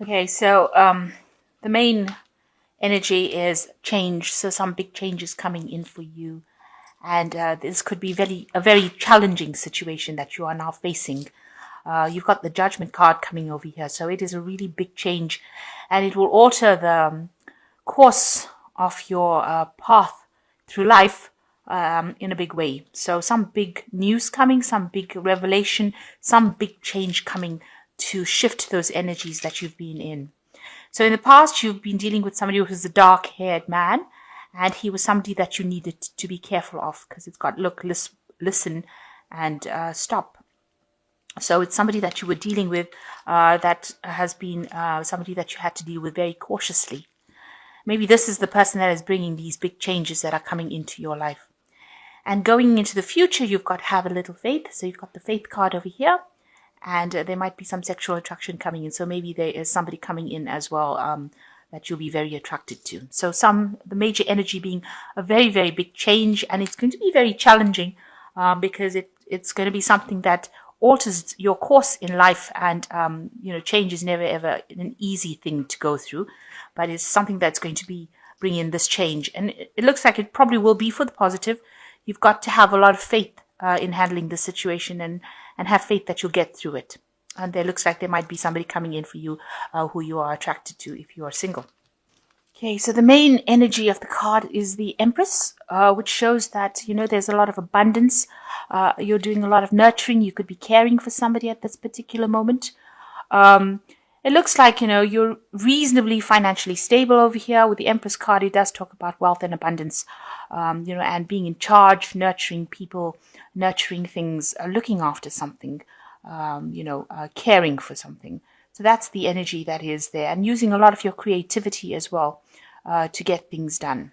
Okay, so the main energy is change. So some big changes coming in for you, and this could be a very challenging situation that you are now facing. You've got the Judgment card coming over here, so it is a really big change, and it will alter the course of your path through life in a big way. So some big news coming, some big revelation, some big change coming to shift those energies that you've been in. So in the past, you've been dealing with somebody who was a dark-haired man, and he was somebody that you needed to be careful of because it's got look, listen, and stop. So it's somebody that you were dealing with that has been somebody that you had to deal with very cautiously. Maybe this is the person that is bringing these big changes that are coming into your life. And going into the future, you've got to have a little faith. So you've got the faith card over here. And there might be some sexual attraction coming in. So maybe there is somebody coming in as well that you'll be very attracted to. So the major energy being a very, very big change. And it's going to be very challenging because it's going to be something that alters your course in life. And, change is never, ever an easy thing to go through. But it's something that's going to be bringing in this change. And it looks like it probably will be for the positive. You've got to have a lot of faith in handling this situation and have faith that you'll get through it. And there looks like there might be somebody coming in for you who you are attracted to if you are single. Okay, so the main energy of the card is the Empress, which shows that, there's a lot of abundance. You're doing a lot of nurturing. You could be caring for somebody at this particular moment. It looks like, you're reasonably financially stable over here. With the Empress card, it does talk about wealth and abundance, and being in charge, nurturing people, nurturing things, looking after something, caring for something. So that's the energy that is there, and using a lot of your creativity as well to get things done.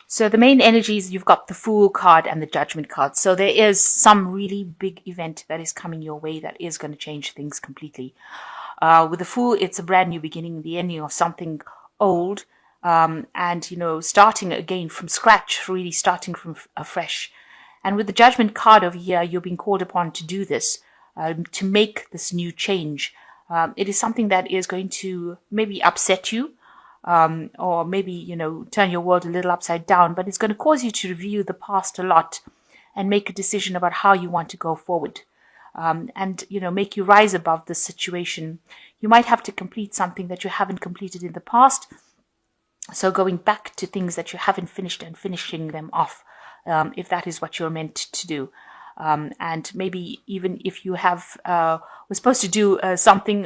So the main energies, you've got the Fool card and the Judgment card. So there is some really big event that is coming your way that is going to change things completely. With the Fool, it's a brand new beginning, the ending of something old, and, starting again from scratch, really starting from afresh. And with the Judgment card over here, you're being called upon to do this, to make this new change. It is something that is going to maybe upset you, or maybe, turn your world a little upside down, but it's going to cause you to review the past a lot and make a decision about how you want to go forward. And make you rise above this situation. You might have to complete something that you haven't completed in the past. So going back to things that you haven't finished and finishing them off, if that is what you're meant to do. And maybe even if you were supposed to do something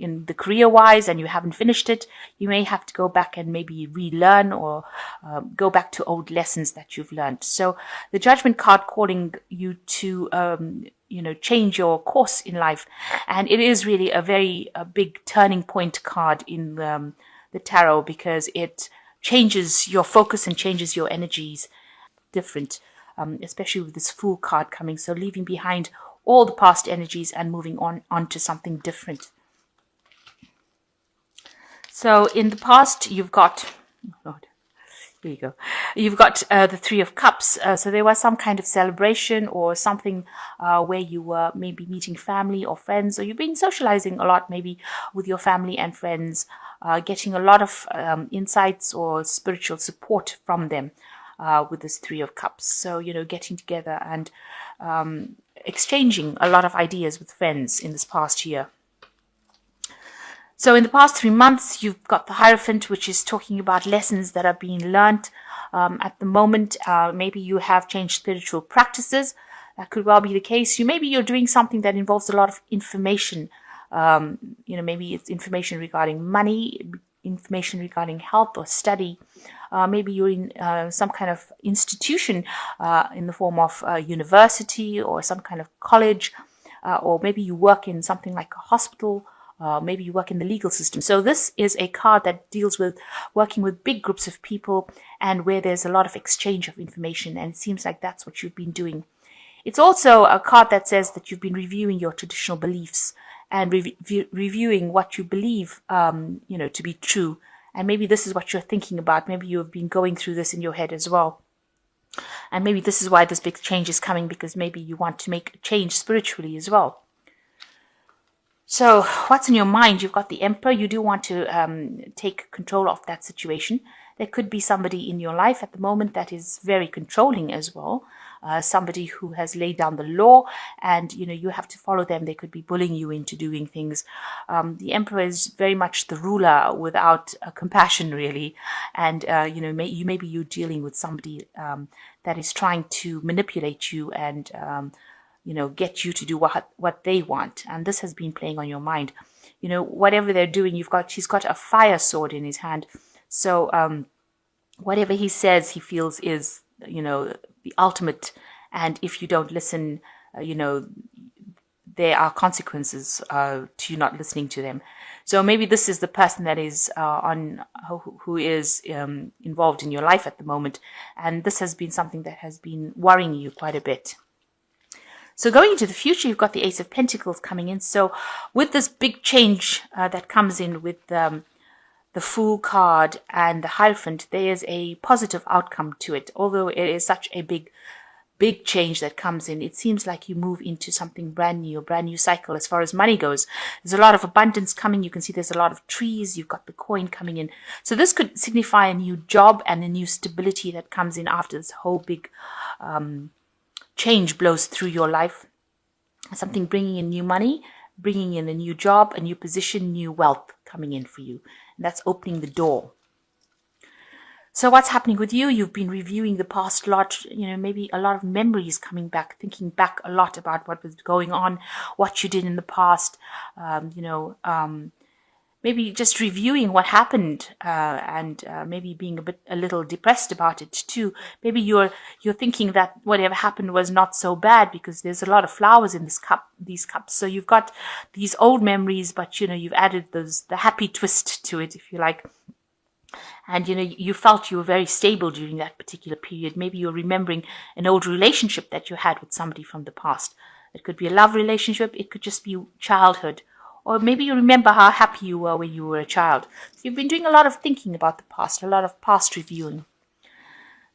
in the career-wise and you haven't finished it, you may have to go back and maybe relearn or go back to old lessons that you've learned. So the Judgment card calling you to change your course in life. And it is really a big turning point card in the tarot because it changes your focus and changes your energies different, especially with this Fool card coming. So leaving behind all the past energies and moving on to something different. So in the past, you've got, here you go. You've got the Three of Cups. So there was some kind of celebration or something where you were maybe meeting family or friends, or you've been socializing a lot maybe with your family and friends, getting a lot of insights or spiritual support from them with this Three of Cups. So, getting together and exchanging a lot of ideas with friends in this past year. So in the past 3 months, you've got the Hierophant, which is talking about lessons that are being learned at the moment. Maybe you have changed spiritual practices. That could well be the case. Maybe you're doing something that involves a lot of information. Maybe it's information regarding money, information regarding health or study. Maybe you're in some kind of institution in the form of a university or some kind of college, or maybe you work in something like a hospital. Maybe you work in the legal system. So this is a card that deals with working with big groups of people and where there's a lot of exchange of information. And it seems like that's what you've been doing. It's also a card that says that you've been reviewing your traditional beliefs and reviewing what you believe, to be true. And maybe this is what you're thinking about. Maybe you've been going through this in your head as well. And maybe this is why this big change is coming, because maybe you want to make a change spiritually as well. So what's in your mind? You've got the Emperor. You do want to take control of that situation. There could be somebody in your life at the moment that is very controlling as well. Somebody who has laid down the law, and you have to follow them. They could be bullying you into doing things. The Emperor is very much the ruler without compassion, really, and maybe you're dealing with somebody that is trying to manipulate you and get you to do what they want. And this has been playing on your mind. Whatever they're doing, he's got a fire sword in his hand. So whatever he says, he feels is, the ultimate. And if you don't listen, there are consequences to you not listening to them. So maybe this is the person that is who is involved in your life at the moment. And this has been something that has been worrying you quite a bit. So going into the future, you've got the Ace of Pentacles coming in. So with this big change that comes in with the Fool card and the Hierophant, there is a positive outcome to it. Although it is such a big change that comes in, it seems like you move into something brand new cycle as far as money goes. There's a lot of abundance coming. You can see there's a lot of trees. You've got the coin coming in. So this could signify a new job and a new stability that comes in after this whole big change blows through your life. Something bringing in new money, bringing in a new job, a new position, new wealth coming in for you. And that's opening the door. So what's happening with you? You've been reviewing the past a lot, maybe a lot of memories coming back, thinking back a lot about what was going on, what you did in the past, maybe just reviewing what happened and maybe being a little depressed about it too. Maybe you're thinking that whatever happened was not so bad because there's a lot of flowers in these cups. So you've got these old memories, but you've added the happy twist to it, if you like. And you felt you were very stable during that particular period. Maybe you're remembering an old relationship that you had with somebody from the past. It could be a love relationship. It could just be childhood. Or maybe you remember how happy you were when you were a child. So you've been doing a lot of thinking about the past, a lot of past reviewing.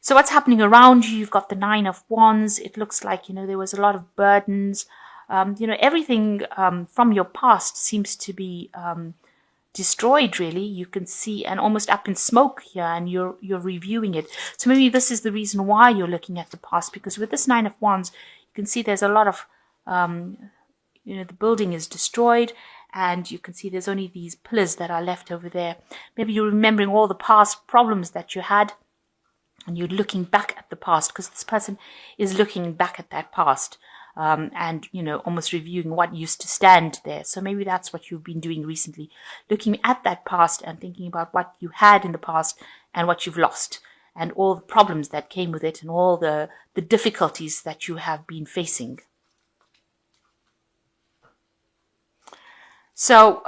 So what's happening around you? You've got the Nine of Wands. It looks like, there was a lot of burdens. Everything from your past seems to be destroyed, really. You can see, and almost up in smoke here, and you're reviewing it. So maybe this is the reason why you're looking at the past, because with this Nine of Wands, you can see there's a lot of, the building is destroyed, and you can see there's only these pillars that are left over there. Maybe you're remembering all the past problems that you had, and you're looking back at the past, because this person is looking back at that past. And almost reviewing what used to stand there. So maybe that's what you've been doing recently, looking at that past and thinking about what you had in the past and what you've lost and all the problems that came with it and all the difficulties that you have been facing. So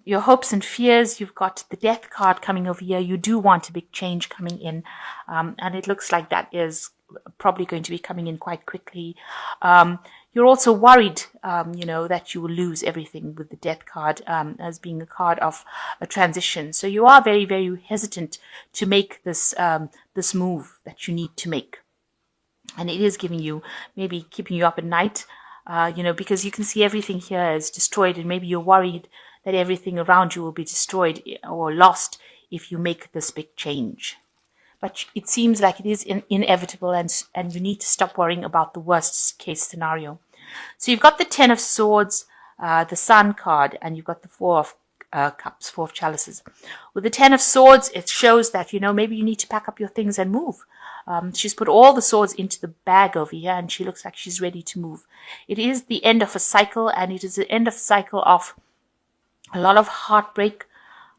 your hopes and fears, you've got the Death card coming over here. You do want a big change coming in, and it looks like that is probably going to be coming in quite quickly. You're also worried, that you will lose everything with the Death card as being a card of a transition. So you are very, very hesitant to make this move that you need to make. And it is giving you, maybe keeping you up at night, because you can see everything here is destroyed, and maybe you're worried that everything around you will be destroyed or lost if you make this big change. But it seems like it is inevitable, and you need to stop worrying about the worst case scenario. So you've got the Ten of Swords, the Sun card, and you've got the Four of Cups, Four of Chalices. With the Ten of Swords, it shows that, maybe you need to pack up your things and move. She's put all the swords into the bag over here, and she looks like she's ready to move. It is the end of a cycle, and it is the end of a cycle of a lot of heartbreak.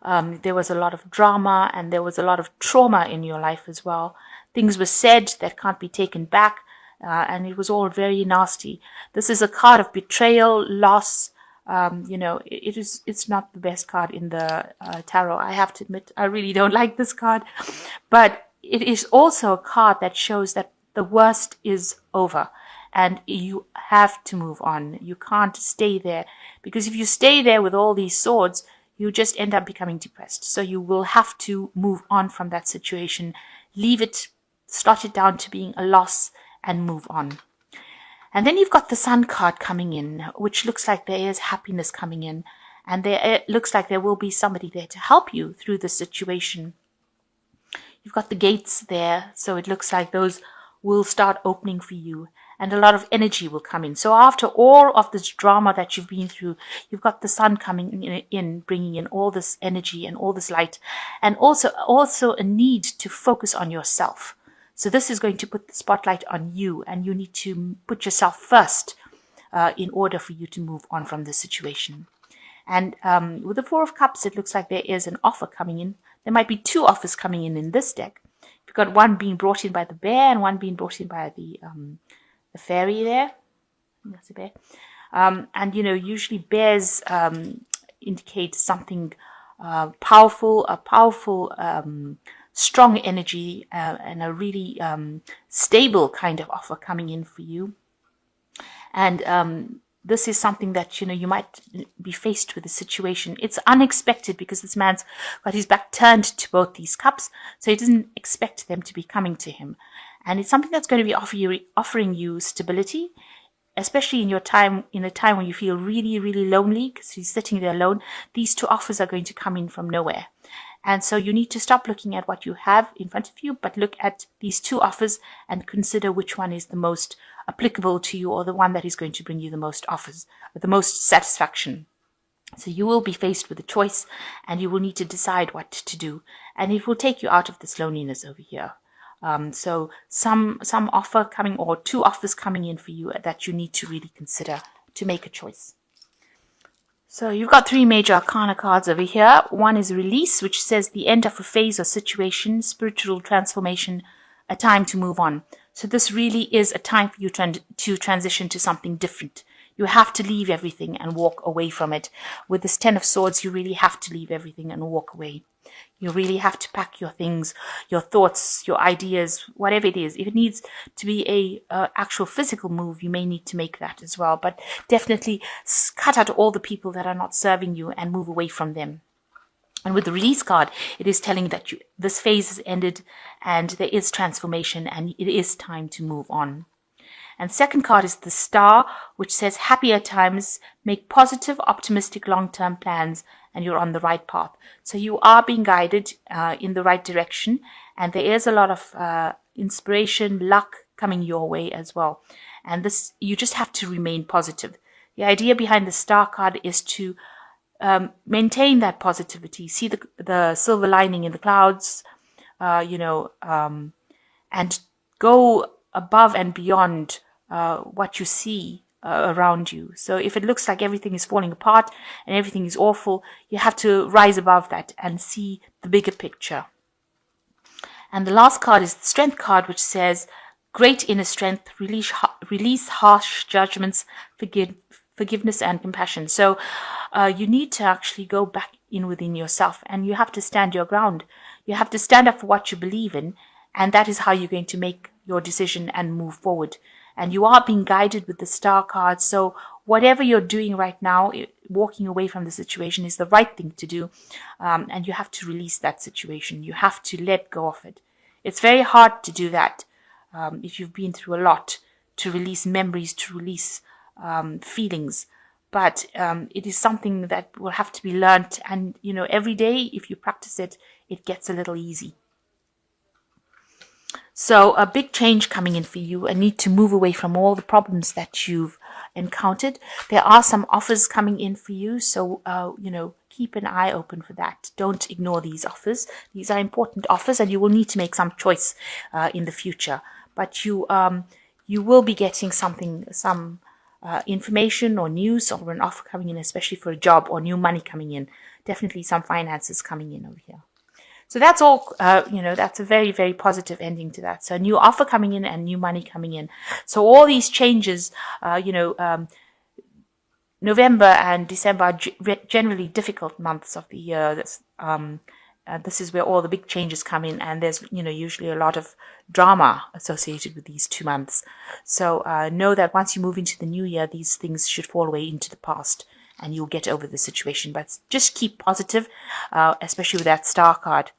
There was a lot of drama, and there was a lot of trauma in your life as well. Things were said that can't be taken back, and it was all very nasty. This is a card of betrayal, loss. It's not the best card in the tarot. I have to admit, I really don't like this card, but it is also a card that shows that the worst is over, and you have to move on. You can't stay there, because if you stay there with all these swords, you just end up becoming depressed. So you will have to move on from that situation, leave it, slot it down to being a loss, and move on. And then you've got the Sun card coming in, which looks like there is happiness coming in. And it looks like there will be somebody there to help you through the situation. You've got the gates there, so it looks like those will start opening for you, and a lot of energy will come in. So after all of this drama that you've been through, you've got the Sun coming in, bringing in all this energy and all this light, and also a need to focus on yourself. So this is going to put the spotlight on you, and you need to put yourself first in order for you to move on from this situation. And with the Four of Cups, it looks like there is an offer coming in. There might be two offers coming in this deck. You've got one being brought in by the bear and one being brought in by the fairy there. That's a bear. And, usually bears indicate something powerful, strong energy, and a really stable kind of offer coming in for you. And this is something that, you might be faced with a situation. It's unexpected because this man's got his back turned to both these cups, so he doesn't expect them to be coming to him. And it's something that's going to be offering you stability, especially in a time when you feel really, really lonely because he's sitting there alone. These two offers are going to come in from nowhere. And so you need to stop looking at what you have in front of you, but look at these two offers and consider which one is the most applicable to you, or the one that is going to bring you the most offers, the most satisfaction. So you will be faced with a choice, and you will need to decide what to do, and it will take you out of this loneliness over here. So some offer coming, or two offers coming in for you that you need to really consider to make a choice. So you've got three major arcana cards over here. One is release, which says the end of a phase or situation, spiritual transformation, a time to move on. So this really is a time for you to transition to something different. You have to leave everything and walk away from it. With this Ten of Swords, you really have to leave everything and walk away. You really have to pack your things, your thoughts, your ideas, whatever it is. If it needs to be a actual physical move, you may need to make that as well. But definitely cut out all the people that are not serving you and move away from them. And with the release card, it is telling that this phase has ended and there is transformation and it is time to move on. And second card is the Star, which says happier times, make positive, optimistic, long-term plans, and you're on the right path. So you are being guided in the right direction, and there is a lot of inspiration, luck coming your way as well. And this, you just have to remain positive. The idea behind the Star card is to maintain that positivity, see the silver lining in the clouds, and go above and beyond what you see around you. So if it looks like everything is falling apart and everything is awful, you have to rise above that and see the bigger picture. And the last card is the Strength card, which says great inner strength, release harsh judgments, forgiveness and compassion. So you need to actually go back in within yourself, and you have to stand your ground. You have to stand up for what you believe in, and that is how you're going to make your decision and move forward. And you are being guided with the Star card. So whatever you're doing right now, walking away from the situation is the right thing to do. And you have to release that situation. You have to let go of it. It's very hard to do that if you've been through a lot, to release memories, to release feelings. But it is something that will have to be learnt. And, every day, if you practice it, it gets a little easy. So a big change coming in for you, a need to move away from all the problems that you've encountered. There are some offers coming in for you. So, keep an eye open for that. Don't ignore these offers. These are important offers, and you will need to make some choice in the future. But you will be getting some information or news or an offer coming in, especially for a job or new money coming in. Definitely some finances coming in over here. So that's all, that's a very, very positive ending to that. So a new offer coming in and new money coming in. So all these changes, November and December are generally difficult months of the year. This is where all the big changes come in, and there's, usually a lot of drama associated with these 2 months. So know that once you move into the new year, these things should fall away into the past, and you'll get over the situation. But just keep positive, especially with that Star card.